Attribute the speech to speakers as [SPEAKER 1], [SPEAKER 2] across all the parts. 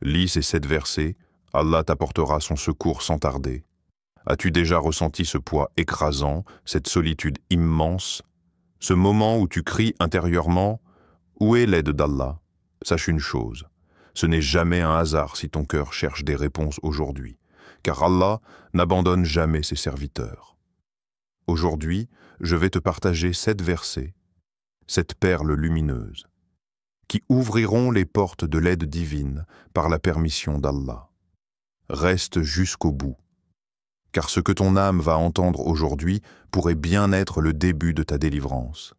[SPEAKER 1] Lis ces 7 versets, Allah t'apportera son secours sans tarder. As-tu déjà ressenti ce poids écrasant, cette solitude immense, ce moment où tu cries intérieurement « Où est l'aide d'Allah ?» Sache une chose, ce n'est jamais un hasard si ton cœur cherche des réponses aujourd'hui, car Allah n'abandonne jamais ses serviteurs. Aujourd'hui, je vais te partager 7 versets, cette perle lumineuse, qui ouvriront les portes de l'aide divine par la permission d'Allah. Reste jusqu'au bout, car ce que ton âme va entendre aujourd'hui pourrait bien être le début de ta délivrance.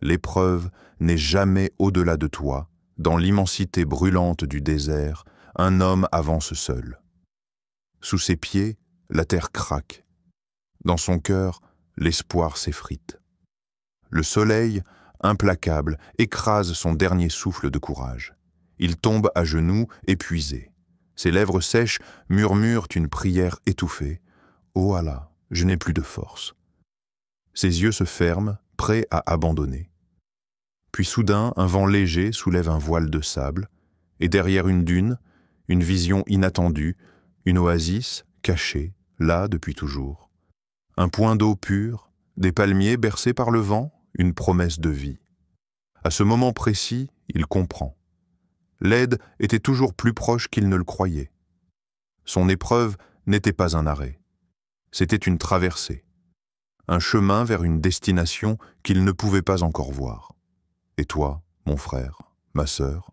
[SPEAKER 1] L'épreuve n'est jamais au-delà de toi. Dans l'immensité brûlante du désert, un homme avance seul. Sous ses pieds, la terre craque. Dans son cœur, l'espoir s'effrite. Le soleil, implacable, écrase son dernier souffle de courage. Il tombe à genoux, épuisé. Ses lèvres sèches murmurent une prière étouffée. « Oh Allah, je n'ai plus de force. » Ses yeux se ferment, prêts à abandonner. Puis soudain, un vent léger soulève un voile de sable, et derrière une dune, une vision inattendue, une oasis cachée, là depuis toujours. Un point d'eau pur, des palmiers bercés par le vent, une promesse de vie. À ce moment précis, il comprend. L'aide était toujours plus proche qu'il ne le croyait. Son épreuve n'était pas un arrêt. C'était une traversée, un chemin vers une destination qu'il ne pouvait pas encore voir. Et toi, mon frère, ma sœur,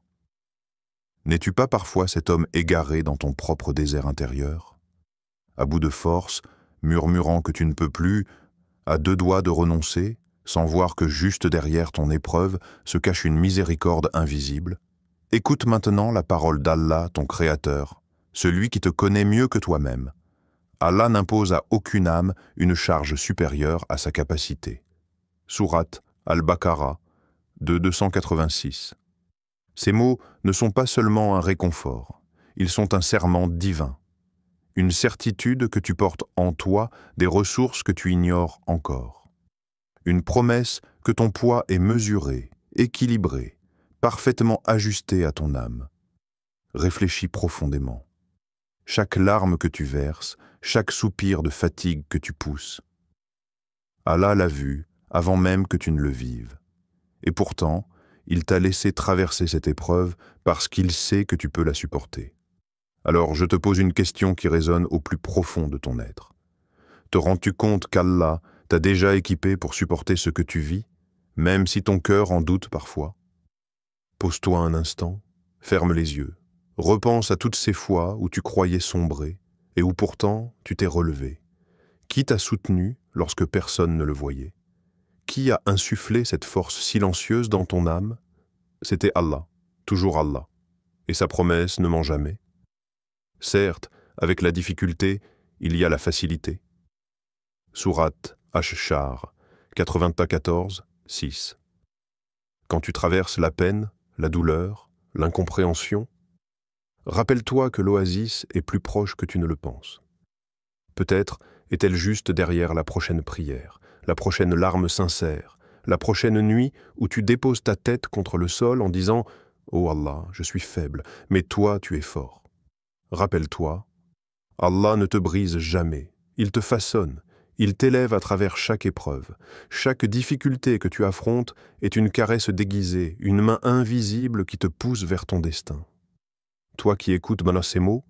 [SPEAKER 1] n'es-tu pas parfois cet homme égaré dans ton propre désert intérieur, à bout de force, murmurant que tu ne peux plus, à 2 doigts de renoncer, sans voir que juste derrière ton épreuve se cache une miséricorde invisible? Écoute maintenant la parole d'Allah, ton Créateur, celui qui te connaît mieux que toi-même. Allah n'impose à aucune âme une charge supérieure à sa capacité. Sourate Al-Baqarah, de 286. Ces mots ne sont pas seulement un réconfort, ils sont un serment divin, une certitude que tu portes en toi des ressources que tu ignores encore, une promesse que ton poids est mesuré, équilibré, parfaitement ajusté à ton âme. Réfléchis profondément. Chaque larme que tu verses, chaque soupir de fatigue que tu pousses, Allah l'a vu avant même que tu ne le vives. Et pourtant, il t'a laissé traverser cette épreuve parce qu'il sait que tu peux la supporter. Alors je te pose une question qui résonne au plus profond de ton être. Te rends-tu compte qu'Allah t'a déjà équipé pour supporter ce que tu vis, même si ton cœur en doute parfois? Pose-toi un instant, ferme les yeux, repense à toutes ces fois où tu croyais sombrer et où pourtant tu t'es relevé. Qui t'a soutenu lorsque personne ne le voyait? Qui a insufflé cette force silencieuse dans ton âme? C'était Allah, toujours Allah, et sa promesse ne ment jamais. Certes, avec la difficulté, il y a la facilité. Sourate Ash-Shar, 94, 6. Quand tu traverses la peine, la douleur, l'incompréhension, rappelle-toi que l'oasis est plus proche que tu ne le penses. Peut-être est-elle juste derrière la prochaine prière, la prochaine larme sincère, la prochaine nuit où tu déposes ta tête contre le sol en disant « Oh Allah, je suis faible, mais toi tu es fort ». Rappelle-toi, Allah ne te brise jamais, il te façonne, il t'élève à travers chaque épreuve. Chaque difficulté que tu affrontes est une caresse déguisée, une main invisible qui te pousse vers ton destin. Toi qui écoutes maintenant ces mots,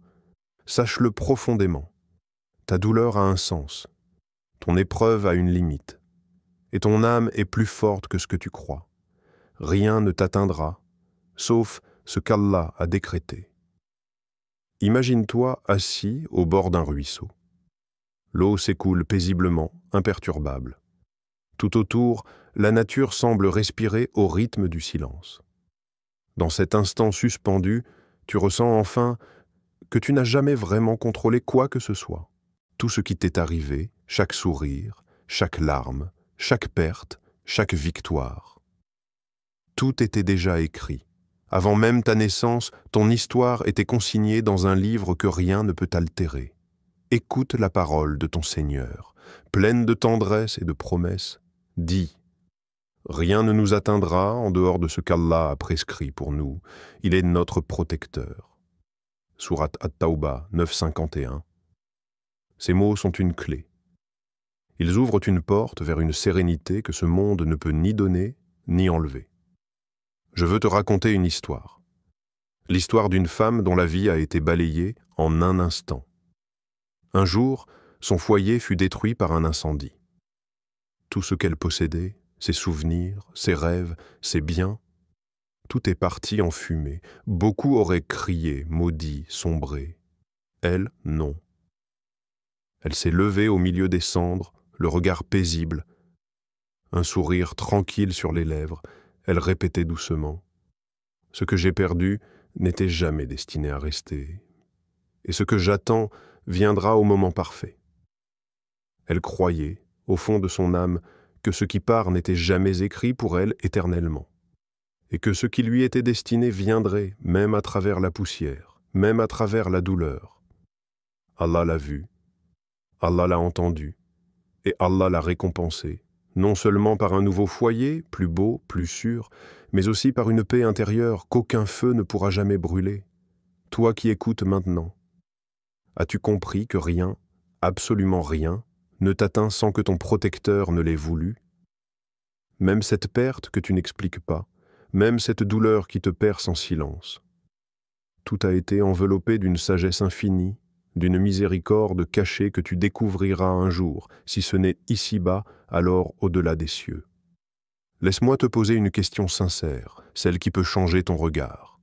[SPEAKER 1] sache-le profondément. Ta douleur a un sens, ton épreuve a une limite, et ton âme est plus forte que ce que tu crois. Rien ne t'atteindra, sauf ce qu'Allah a décrété. Imagine-toi assis au bord d'un ruisseau. L'eau s'écoule paisiblement, imperturbable. Tout autour, la nature semble respirer au rythme du silence. Dans cet instant suspendu, tu ressens enfin que tu n'as jamais vraiment contrôlé quoi que ce soit. Tout ce qui t'est arrivé, chaque sourire, chaque larme, chaque perte, chaque victoire. Tout était déjà écrit. Avant même ta naissance, ton histoire était consignée dans un livre que rien ne peut altérer. Écoute la parole de ton Seigneur, pleine de tendresse et de promesses. Dis, rien ne nous atteindra en dehors de ce qu'Allah a prescrit pour nous. Il est notre protecteur. Sourate At-Tawbah 9:51. Ces mots sont une clé. Ils ouvrent une porte vers une sérénité que ce monde ne peut ni donner ni enlever. Je veux te raconter une histoire. L'histoire d'une femme dont la vie a été balayée en un instant. Un jour, son foyer fut détruit par un incendie. Tout ce qu'elle possédait, ses souvenirs, ses rêves, ses biens, tout est parti en fumée. Beaucoup auraient crié, maudit, sombré. Elle, non. Elle s'est levée au milieu des cendres, le regard paisible, un sourire tranquille sur les lèvres. Elle répétait doucement. Ce que j'ai perdu n'était jamais destiné à rester. Et ce que j'attends viendra au moment parfait. Elle croyait, au fond de son âme, que ce qui part n'était jamais écrit pour elle éternellement, et que ce qui lui était destiné viendrait, même à travers la poussière, même à travers la douleur. Allah l'a vu, Allah l'a entendu, et Allah l'a récompensé, non seulement par un nouveau foyer, plus beau, plus sûr, mais aussi par une paix intérieure qu'aucun feu ne pourra jamais brûler. Toi qui écoutes maintenant, as-tu compris que rien, absolument rien, ne t'atteint sans que ton protecteur ne l'ait voulu? Même cette perte que tu n'expliques pas, même cette douleur qui te perce en silence. Tout a été enveloppé d'une sagesse infinie, d'une miséricorde cachée que tu découvriras un jour, si ce n'est ici-bas, alors au-delà des cieux. Laisse-moi te poser une question sincère, celle qui peut changer ton regard.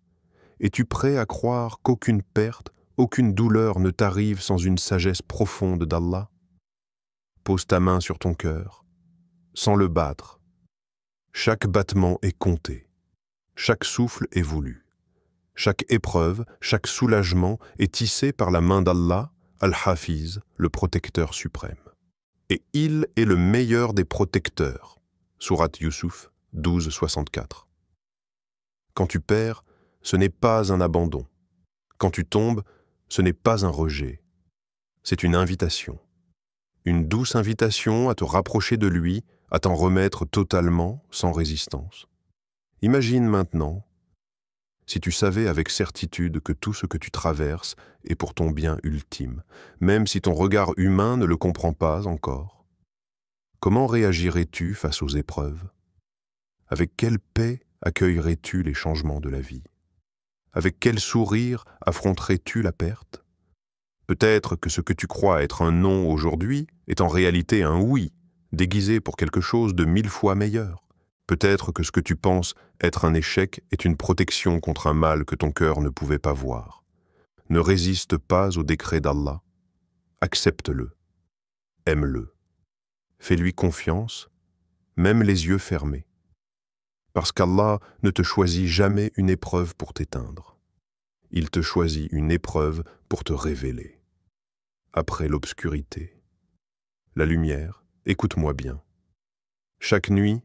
[SPEAKER 1] Es-tu prêt à croire qu'aucune perte, aucune douleur ne t'arrive sans une sagesse profonde d'Allah? Pose ta main sur ton cœur, sans le battre. Chaque battement est compté, chaque souffle est voulu. Chaque épreuve, chaque soulagement est tissé par la main d'Allah, Al-Hafiz, le protecteur suprême. Et il est le meilleur des protecteurs. Sourate Yusuf 12:64. Quand tu perds, ce n'est pas un abandon. Quand tu tombes, ce n'est pas un rejet. C'est une invitation. Une douce invitation à te rapprocher de lui, à t'en remettre totalement, sans résistance. Imagine maintenant, si tu savais avec certitude que tout ce que tu traverses est pour ton bien ultime, même si ton regard humain ne le comprend pas encore, comment réagirais-tu face aux épreuves? Avec quelle paix accueillerais-tu les changements de la vie? Avec quel sourire affronterais-tu la perte? Peut-être que ce que tu crois être un non aujourd'hui est en réalité un oui, déguisé pour quelque chose de 1000 fois meilleur. Peut-être que ce que tu penses être un échec est une protection contre un mal que ton cœur ne pouvait pas voir. Ne résiste pas au décret d'Allah. Accepte-le. Aime-le. Fais-lui confiance, même les yeux fermés. Parce qu'Allah ne te choisit jamais une épreuve pour t'éteindre. Il te choisit une épreuve pour te révéler. Après l'obscurité, la lumière, écoute-moi bien. Chaque nuit,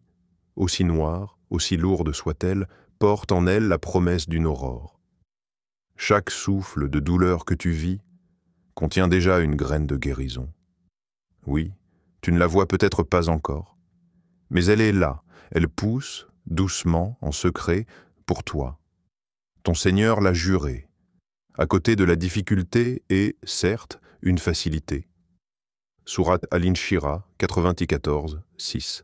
[SPEAKER 1] aussi noire, aussi lourde soit-elle, porte en elle la promesse d'une aurore. Chaque souffle de douleur que tu vis contient déjà une graine de guérison. Oui, tu ne la vois peut-être pas encore, mais elle est là, elle pousse, doucement, en secret, pour toi. Ton Seigneur l'a juré. À côté de la difficulté est, certes, une facilité. Sourate Al-Inshirah 94:6.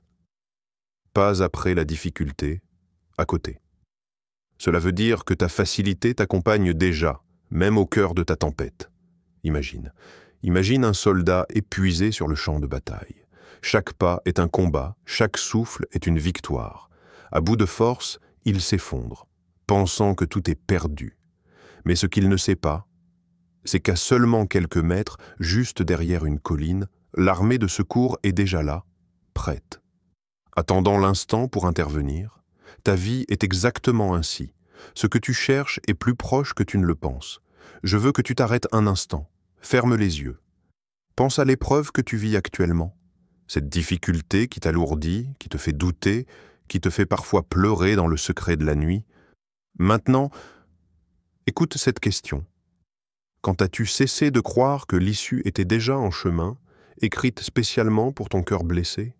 [SPEAKER 1] Pas après la difficulté, à côté. Cela veut dire que ta facilité t'accompagne déjà, même au cœur de ta tempête. Imagine un soldat épuisé sur le champ de bataille. Chaque pas est un combat, chaque souffle est une victoire. À bout de force, il s'effondre, pensant que tout est perdu. Mais ce qu'il ne sait pas, c'est qu'à seulement quelques mètres, juste derrière une colline, l'armée de secours est déjà là, prête. Attendant l'instant pour intervenir, ta vie est exactement ainsi. Ce que tu cherches est plus proche que tu ne le penses. Je veux que tu t'arrêtes un instant. Ferme les yeux. Pense à l'épreuve que tu vis actuellement. Cette difficulté qui t'alourdit, qui te fait douter, qui te fait parfois pleurer dans le secret de la nuit. Maintenant, écoute cette question. Quand as-tu cessé de croire que l'issue était déjà en chemin, écrite spécialement pour ton cœur blessé?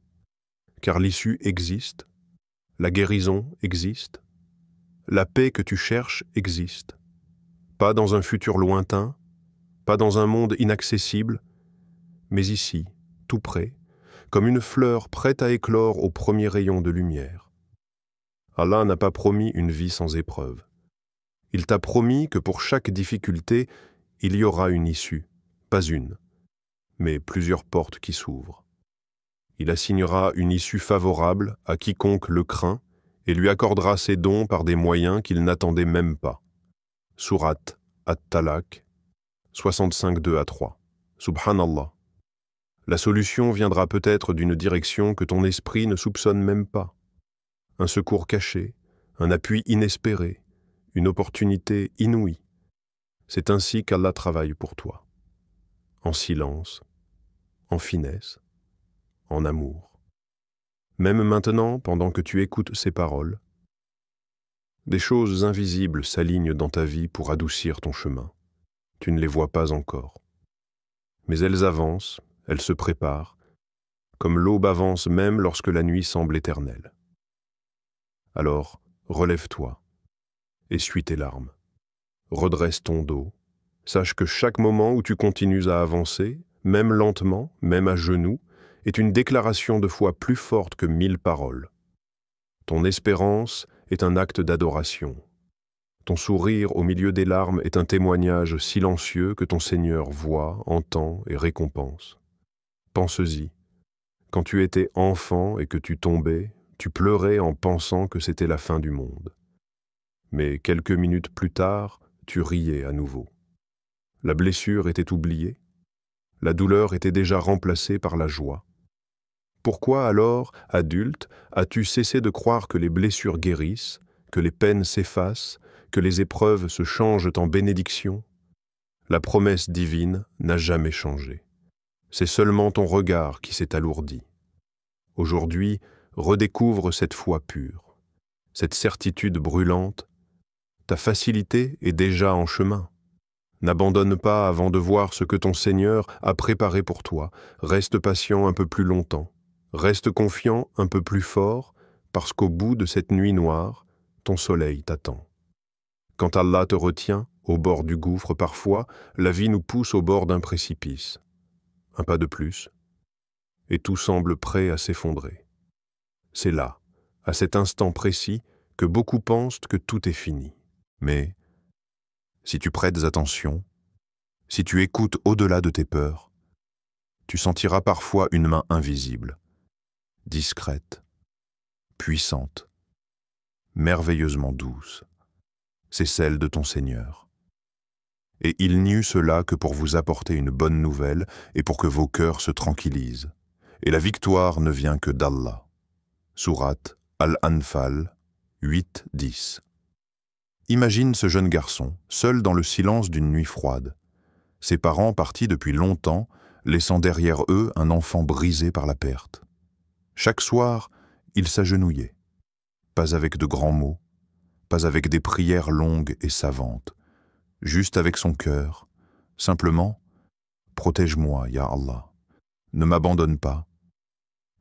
[SPEAKER 1] Car l'issue existe, la guérison existe, la paix que tu cherches existe.
[SPEAKER 2] Pas dans un futur lointain, pas dans un monde inaccessible, mais ici, tout près, comme une fleur prête à éclore au premier rayon de lumière. Allah n'a pas promis une vie sans épreuve. Il t'a promis que pour chaque difficulté, il y aura une issue, pas une, mais plusieurs portes qui s'ouvrent. Il assignera une issue favorable à quiconque le craint et lui accordera ses dons par des moyens qu'il n'attendait même pas. Sourate At-Talaq, 65-2-3. Subhanallah. La solution viendra peut-être d'une direction que ton esprit ne soupçonne même pas. Un secours caché, un appui inespéré, une opportunité inouïe. C'est ainsi qu'Allah travaille pour toi. En silence, en finesse, en amour. Même maintenant, pendant que tu écoutes ces paroles, des choses invisibles s'alignent dans ta vie pour adoucir ton chemin. Tu ne les vois pas encore. Mais elles avancent, elles se préparent, comme l'aube avance même lorsque la nuit semble éternelle. Alors, relève-toi, essuie tes larmes, redresse ton dos, sache que chaque moment où tu continues à avancer, même lentement, même à genoux, est une déclaration de foi plus forte que 1000 paroles. Ton espérance est un acte d'adoration. Ton sourire au milieu des larmes est un témoignage silencieux que ton Seigneur voit, entend et récompense. Pense-y. Quand tu étais enfant et que tu tombais, tu pleurais en pensant que c'était la fin du monde. Mais quelques minutes plus tard, tu riais à nouveau. La blessure était oubliée. La douleur était déjà remplacée par la joie. Pourquoi alors, adulte, as-tu cessé de croire que les blessures guérissent, que les peines s'effacent, que les épreuves se changent en bénédictions? La promesse divine n'a jamais changé. C'est seulement ton regard qui s'est alourdi. Aujourd'hui, redécouvre cette foi pure, cette certitude brûlante. Ta facilité est déjà en chemin. N'abandonne pas avant de voir ce que ton Seigneur a préparé pour toi. Reste patient un peu plus longtemps. Reste confiant un peu plus fort, parce qu'au bout de cette nuit noire, ton soleil t'attend. Quand Allah te retient, au bord du gouffre parfois, la vie nous pousse au bord d'un précipice. Un pas de plus, et tout semble prêt à s'effondrer. C'est là, à cet instant précis, que beaucoup pensent que tout est fini. Mais, si tu prêtes attention, si tu écoutes au-delà de tes peurs, tu sentiras parfois une main invisible, discrète, puissante, merveilleusement douce. C'est celle de ton Seigneur. Et il n'y eut cela que pour vous apporter une bonne nouvelle et pour que vos cœurs se tranquillisent. Et la victoire ne vient que d'Allah. Sourate Al-Anfal 8-10. Imagine ce jeune garçon, seul dans le silence d'une nuit froide. Ses parents partis depuis longtemps, laissant derrière eux un enfant brisé par la perte. Chaque soir, il s'agenouillait. Pas avec de grands mots, pas avec des prières longues et savantes, juste avec son cœur, simplement « Protège-moi, ya Allah, ne m'abandonne pas ».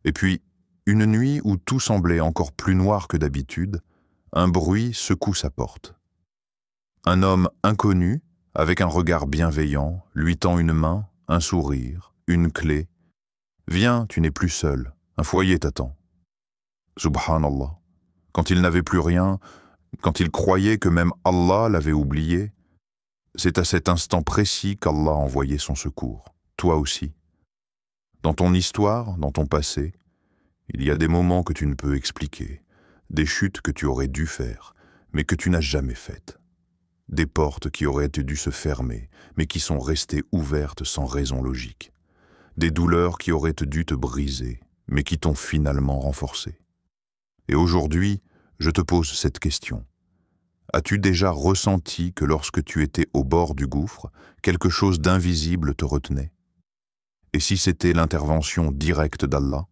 [SPEAKER 2] Et puis, une nuit où tout semblait encore plus noir que d'habitude, un bruit secoue sa porte. Un homme inconnu, avec un regard bienveillant, lui tend une main, un sourire, une clé. « Viens, tu n'es plus seul, un foyer t'attend. » Subhanallah. Quand il n'avait plus rien, quand il croyait que même Allah l'avait oublié, c'est à cet instant précis qu'Allah a envoyé son secours. Toi aussi. Dans ton histoire, dans ton passé, il y a des moments que tu ne peux expliquer, des chutes que tu aurais dû faire, mais que tu n'as jamais faites. Des portes qui auraient dû se fermer, mais qui sont restées ouvertes sans raison logique. Des douleurs qui auraient dû te briser, mais qui t'ont finalement renforcé. Et aujourd'hui, je te pose cette question. As-tu déjà ressenti que lorsque tu étais au bord du gouffre, quelque chose d'invisible te retenait? Et si c'était l'intervention directe d'Allah?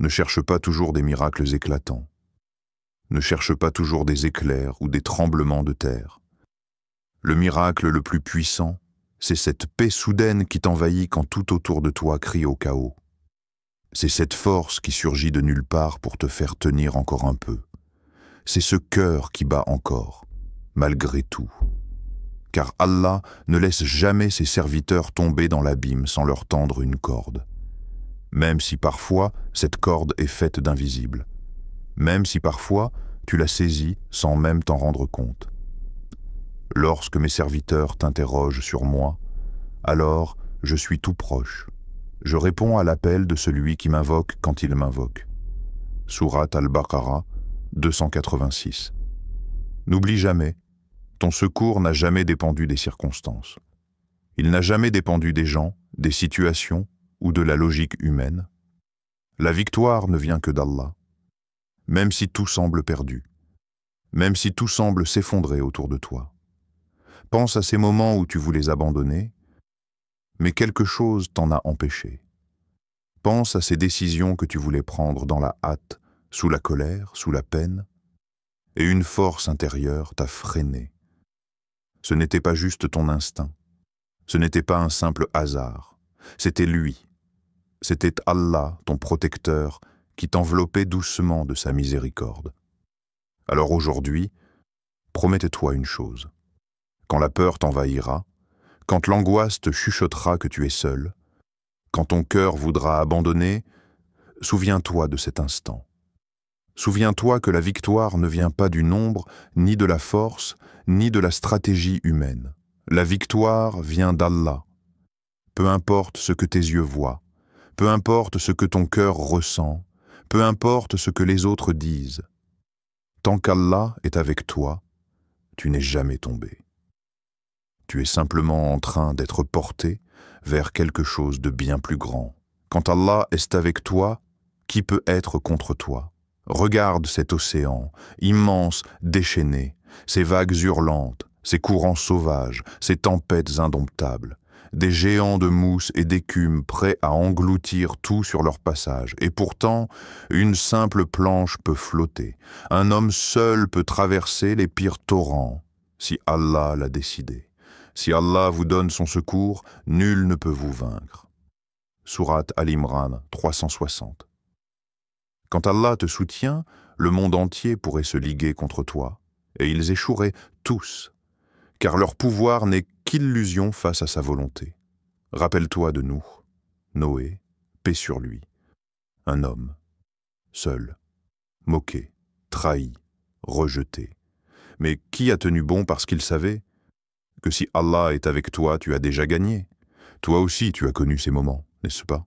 [SPEAKER 2] Ne cherche pas toujours des miracles éclatants. Ne cherche pas toujours des éclairs ou des tremblements de terre. Le miracle le plus puissant, c'est cette paix soudaine qui t'envahit quand tout autour de toi crie au chaos. C'est cette force qui surgit de nulle part pour te faire tenir encore un peu. C'est ce cœur qui bat encore, malgré tout.
[SPEAKER 1] car Allah ne laisse jamais ses serviteurs tomber dans l'abîme sans leur tendre une corde. Même si parfois cette corde est faite d'invisible. Même si parfois tu la saisis sans même t'en rendre compte. Lorsque mes serviteurs t'interrogent sur moi, alors je suis tout proche. Je réponds à l'appel de celui qui m'invoque quand il m'invoque. Sourate Al-Baqarah 286. N'oublie jamais, ton secours n'a jamais dépendu des circonstances. Il n'a jamais dépendu des gens, des situations ou de la logique humaine. La victoire ne vient que d'Allah. Même si tout semble perdu, même si tout semble s'effondrer autour de toi. Pense à ces moments où tu voulais abandonner, mais quelque chose t'en a empêché. Pense à ces décisions que tu voulais prendre dans la hâte, sous la colère, sous la peine, et une force intérieure t'a freiné. Ce n'était pas juste ton instinct, ce n'était pas un simple hasard, c'était lui, c'était Allah, ton protecteur, qui t'enveloppait doucement de sa miséricorde. Alors aujourd'hui, promets-toi une chose. Quand la peur t'envahira, quand l'angoisse te chuchotera que tu es seul, quand ton cœur voudra abandonner, souviens-toi de cet instant. Souviens-toi que la victoire ne vient pas du nombre, ni de la force, ni de la stratégie humaine. La victoire vient d'Allah. Peu importe ce que tes yeux voient, peu importe ce que ton cœur ressent, peu importe ce que les autres disent. Tant qu'Allah est avec toi, tu n'es jamais tombé. Tu es simplement en train d'être porté vers quelque chose de bien plus grand. Quand Allah est avec toi, qui peut être contre toi? Regarde cet océan, immense, déchaîné, ces vagues hurlantes, ces courants sauvages, ces tempêtes indomptables, des géants de mousse et d'écume prêts à engloutir tout sur leur passage. Et pourtant, une simple planche peut flotter. Un homme seul peut traverser les pires torrents, si Allah l'a décidé. Si Allah vous donne son secours, nul ne peut vous vaincre. Sourate Al-Imran 360. Quand Allah te soutient, le monde entier pourrait se liguer contre toi, et ils échoueraient tous, car leur pouvoir n'est qu'illusion face à sa volonté. Rappelle-toi de nous, Noé, paix sur lui, un homme, seul, moqué, trahi, rejeté. Mais qui a tenu bon parce qu'il savait que si Allah est avec toi, tu as déjà gagné. Toi aussi, tu as connu ces moments, n'est-ce pas?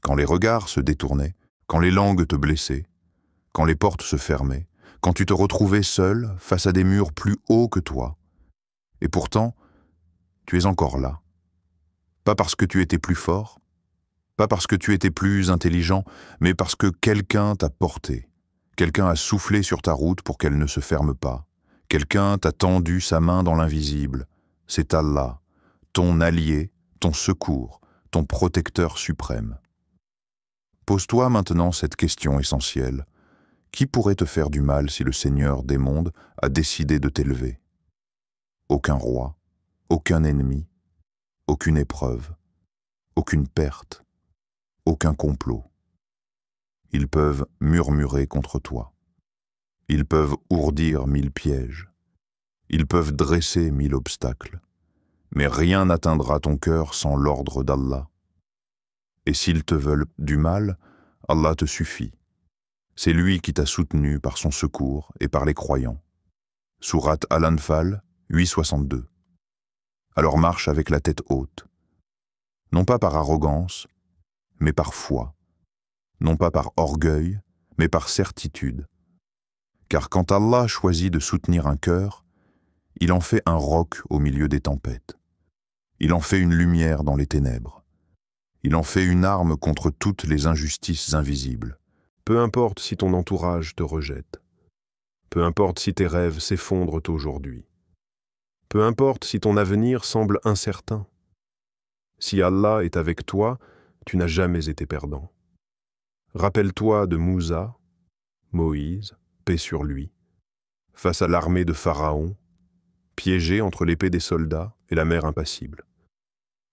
[SPEAKER 1] Quand les regards se détournaient, quand les langues te blessaient, quand les portes se fermaient, quand tu te retrouvais seul face à des murs plus hauts que toi. Et pourtant, tu es encore là. Pas parce que tu étais plus fort, pas parce que tu étais plus intelligent, mais parce que quelqu'un t'a porté. Quelqu'un a soufflé sur ta route pour qu'elle ne se ferme pas. Quelqu'un t'a tendu sa main dans l'invisible. C'est Allah, ton allié, ton secours, ton protecteur suprême. Pose-toi maintenant cette question essentielle. Qui pourrait te faire du mal si le Seigneur des mondes a décidé de t'élever? Aucun roi, aucun ennemi, aucune épreuve, aucune perte, aucun complot. Ils peuvent murmurer contre toi. Ils peuvent ourdir 1000 pièges. Ils peuvent dresser 1000 obstacles. Mais rien n'atteindra ton cœur sans l'ordre d'Allah. Et s'ils te veulent du mal, Allah te suffit. C'est lui qui t'a soutenu par son secours et par les croyants. Sourate Al-Anfal 8,62. Alors marche avec la tête haute. Non pas par arrogance, mais par foi. Non pas par orgueil, mais par certitude. Car quand Allah choisit de soutenir un cœur, il en fait un roc au milieu des tempêtes. Il en fait une lumière dans les ténèbres. Il en fait une arme contre toutes les injustices invisibles.
[SPEAKER 2] Peu importe si ton entourage te rejette. Peu importe si tes rêves s'effondrent aujourd'hui. Peu importe si ton avenir semble incertain. Si Allah est avec toi, tu n'as jamais été perdant. Rappelle-toi de Moussa, Moïse, paix sur lui, face à l'armée de Pharaon, piégé entre l'épée des soldats et la mer impassible.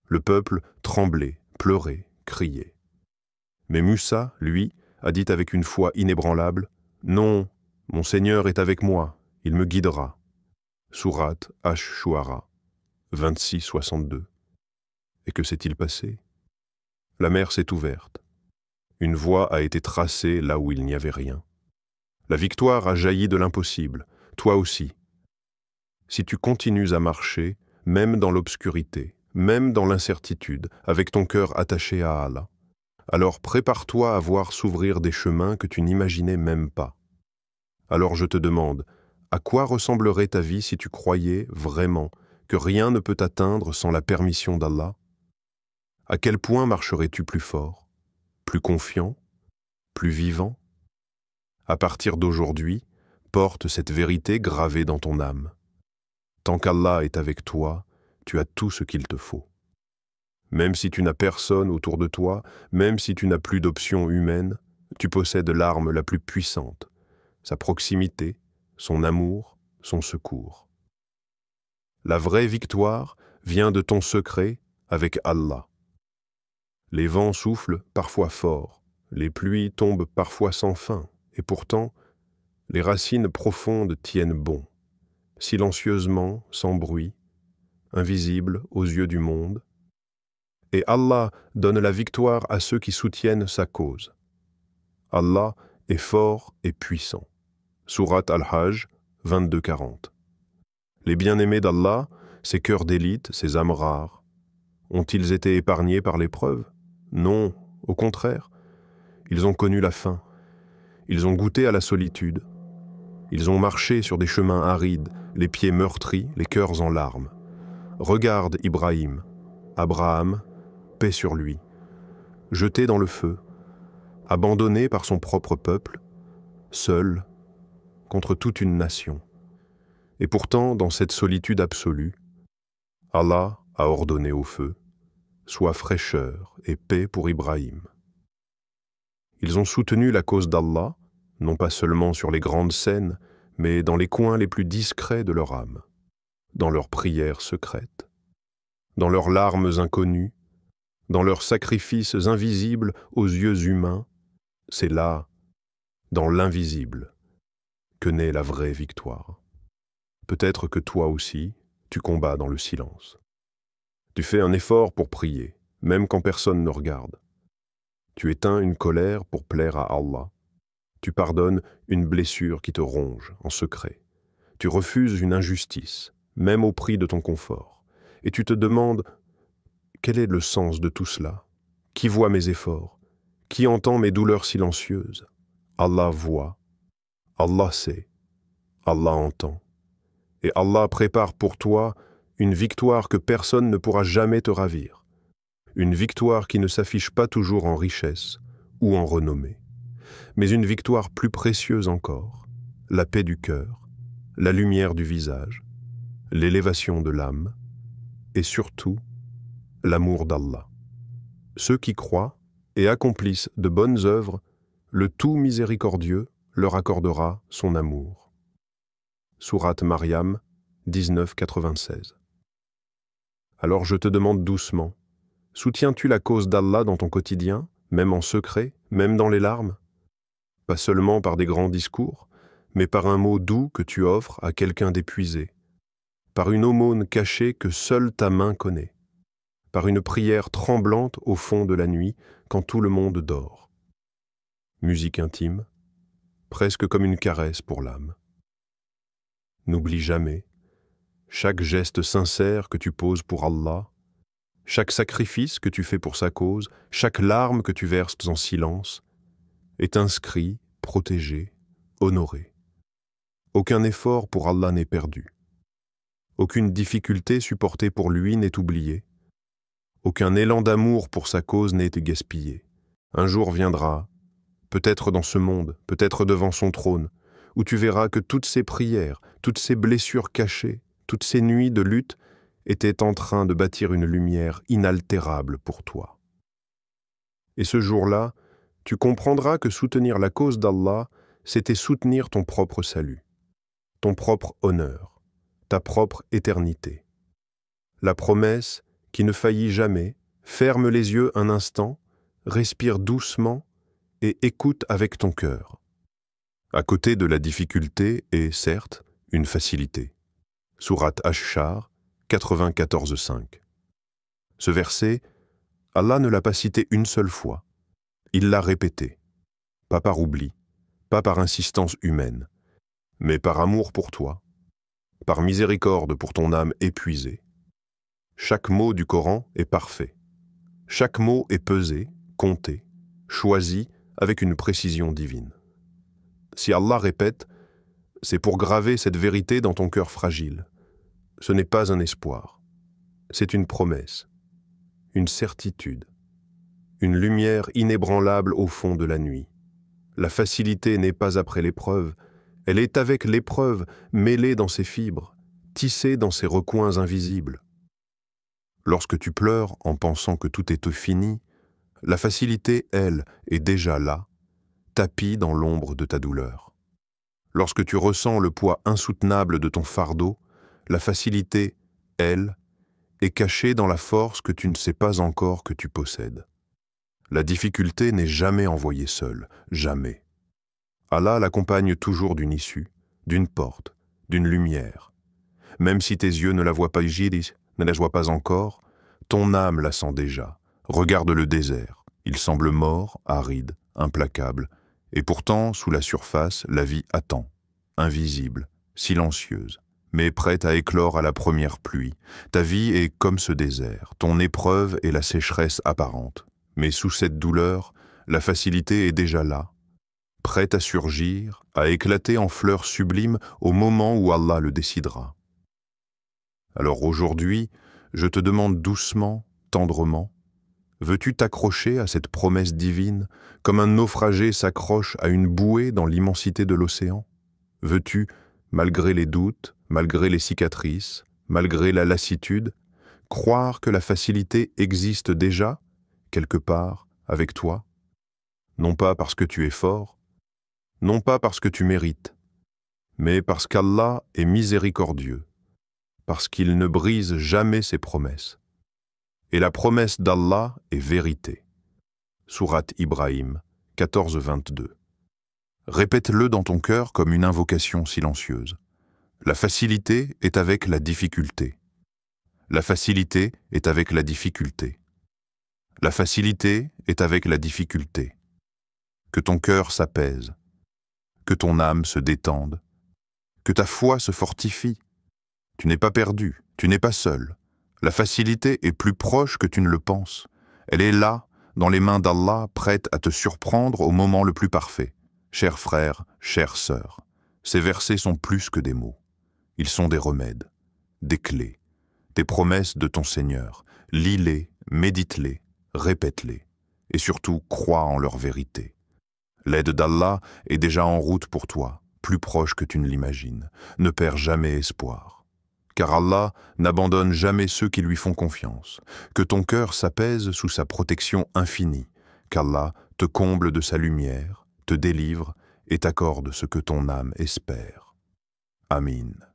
[SPEAKER 2] Le peuple tremblait, pleurait, criait. Mais Moussa, lui, a dit avec une foi inébranlable, « Non, mon Seigneur est avec moi, il me guidera. Sourate Ash-Shu'ara, 26-62. Et que s'est-il passé? La mer s'est ouverte. Une voie a été tracée là où il n'y avait rien. La victoire a jailli de l'impossible, toi aussi. Si tu continues à marcher, même dans l'obscurité, même dans l'incertitude, avec ton cœur attaché à Allah, alors prépare-toi à voir s'ouvrir des chemins que tu n'imaginais même pas. Alors je te demande, à quoi ressemblerait ta vie si tu croyais vraiment que rien ne peut t'atteindre sans la permission d'Allah? À quel point marcherais-tu plus fort, plus confiant, plus vivant? À partir d'aujourd'hui, porte cette vérité gravée dans ton âme. Tant qu'Allah est avec toi, tu as tout ce qu'il te faut. Même si tu n'as personne autour de toi, même si tu n'as plus d'options humaines, tu possèdes l'arme la plus puissante, sa proximité, son amour, son secours. La vraie victoire vient de ton secret avec Allah. Les vents soufflent parfois fort, les pluies tombent parfois sans fin, et pourtant, les racines profondes tiennent bon, silencieusement, sans bruit, invisibles aux yeux du monde. Et Allah donne la victoire à ceux qui soutiennent sa cause. Allah est fort et puissant. Sourate Al-Hajj, 22-40. Les bien-aimés d'Allah, ces cœurs d'élite, ces âmes rares, ont-ils été épargnés par l'épreuve? Non, au contraire. Ils ont connu la faim. Ils ont goûté à la solitude. Ils ont marché sur des chemins arides, les pieds meurtris, les cœurs en larmes. Regarde Ibrahim, Abraham, paix sur lui, jeté dans le feu, abandonné par son propre peuple, seul, contre toute une nation. Et pourtant, dans cette solitude absolue, Allah a ordonné au feu, soit fraîcheur et paix pour Ibrahim. Ils ont soutenu la cause d'Allah, non pas seulement sur les grandes scènes, mais dans les coins les plus discrets de leur âme, dans leurs prières secrètes, dans leurs larmes inconnues, dans leurs sacrifices invisibles aux yeux humains. C'est là, dans l'invisible, que naît la vraie victoire. Peut-être que toi aussi, tu combats dans le silence. Tu fais un effort pour prier, même quand personne ne regarde. Tu éteins une colère pour plaire à Allah. Tu pardonnes une blessure qui te ronge en secret. Tu refuses une injustice, même au prix de ton confort. Et tu te demandes, quel est le sens de tout cela? Qui voit mes efforts? Qui entend mes douleurs silencieuses? Allah voit, Allah sait, Allah entend. Et Allah prépare pour toi une victoire que personne ne pourra jamais te ravir. Une victoire qui ne s'affiche pas toujours en richesse ou en renommée, mais une victoire plus précieuse encore, la paix du cœur, la lumière du visage, l'élévation de l'âme, et surtout, l'amour d'Allah. Ceux qui croient et accomplissent de bonnes œuvres, le tout miséricordieux leur accordera son amour. Sourate Maryam, 19-96. Alors je te demande doucement, soutiens-tu la cause d'Allah dans ton quotidien, même en secret, même dans les larmes? Pas seulement par des grands discours, mais par un mot doux que tu offres à quelqu'un d'épuisé, par une aumône cachée que seule ta main connaît, par une prière tremblante au fond de la nuit quand tout le monde dort. Musique intime, presque comme une caresse pour l'âme. N'oublie jamais, chaque geste sincère que tu poses pour Allah, chaque sacrifice que tu fais pour sa cause, chaque larme que tu verses en silence, est inscrit, protégé, honoré. Aucun effort pour Allah n'est perdu. Aucune difficulté supportée pour lui n'est oubliée. Aucun élan d'amour pour sa cause n'est gaspillé. Un jour viendra, peut-être dans ce monde, peut-être devant son trône, où tu verras que toutes ces prières, toutes ces blessures cachées, toutes ces nuits de lutte étaient en train de bâtir une lumière inaltérable pour toi. Et ce jour-là, tu comprendras que soutenir la cause d'Allah, c'était soutenir ton propre salut, ton propre honneur, ta propre éternité. La promesse qui ne faillit jamais, ferme les yeux un instant, respire doucement et écoute avec ton cœur. À côté de la difficulté est, certes, une facilité. Sourate Ash-Shar 94.5. Ce verset, Allah ne l'a pas cité une seule fois. Il l'a répété, pas par oubli, pas par insistance humaine, mais par amour pour toi, par miséricorde pour ton âme épuisée. Chaque mot du Coran est parfait. Chaque mot est pesé, compté, choisi avec une précision divine. Si Allah répète, c'est pour graver cette vérité dans ton cœur fragile. Ce n'est pas un espoir, c'est une promesse, une certitude, une lumière inébranlable au fond de la nuit. La facilité n'est pas après l'épreuve, elle est avec l'épreuve mêlée dans ses fibres, tissée dans ses recoins invisibles. Lorsque tu pleures en pensant que tout est fini, la facilité, elle, est déjà là, tapie dans l'ombre de ta douleur. Lorsque tu ressens le poids insoutenable de ton fardeau, la facilité, elle, est cachée dans la force que tu ne sais pas encore que tu possèdes. La difficulté n'est jamais envoyée seule, jamais. Allah l'accompagne toujours d'une issue, d'une porte, d'une lumière. Même si tes yeux ne la voient pas, ne la voient pas encore, ton âme la sent déjà. Regarde le désert, il semble mort, aride, implacable, et pourtant, sous la surface, la vie attend, invisible, silencieuse, mais prête à éclore à la première pluie. Ta vie est comme ce désert, ton épreuve est la sécheresse apparente. Mais sous cette douleur, la facilité est déjà là, prête à surgir, à éclater en fleurs sublimes au moment où Allah le décidera. Alors aujourd'hui, je te demande doucement, tendrement, veux-tu t'accrocher à cette promesse divine comme un naufragé s'accroche à une bouée dans l'immensité de l'océan? Veux-tu, malgré les doutes, malgré les cicatrices, malgré la lassitude, croire que la facilité existe déjà, quelque part, avec toi? Non pas parce que tu es fort, non pas parce que tu mérites, mais parce qu'Allah est miséricordieux, parce qu'il ne brise jamais ses promesses. Et la promesse d'Allah est vérité. Sourate Ibrahim 14.22. Répète-le dans ton cœur comme une invocation silencieuse. La facilité est avec la difficulté. La facilité est avec la difficulté. La facilité est avec la difficulté. Que ton cœur s'apaise, que ton âme se détende, que ta foi se fortifie. Tu n'es pas perdu, tu n'es pas seul. La facilité est plus proche que tu ne le penses. Elle est là, dans les mains d'Allah, prête à te surprendre au moment le plus parfait. Chers frères, chères sœurs, ces versets sont plus que des mots. Ils sont des remèdes, des clés, des promesses de ton Seigneur. Lis-les, médite-les, répète-les, et surtout crois en leur vérité. L'aide d'Allah est déjà en route pour toi, plus proche que tu ne l'imagines. Ne perds jamais espoir. Car Allah n'abandonne jamais ceux qui lui font confiance. Que ton cœur s'apaise sous sa protection infinie, qu'Allah te comble de sa lumière, te délivre et t'accorde ce que ton âme espère. Amin.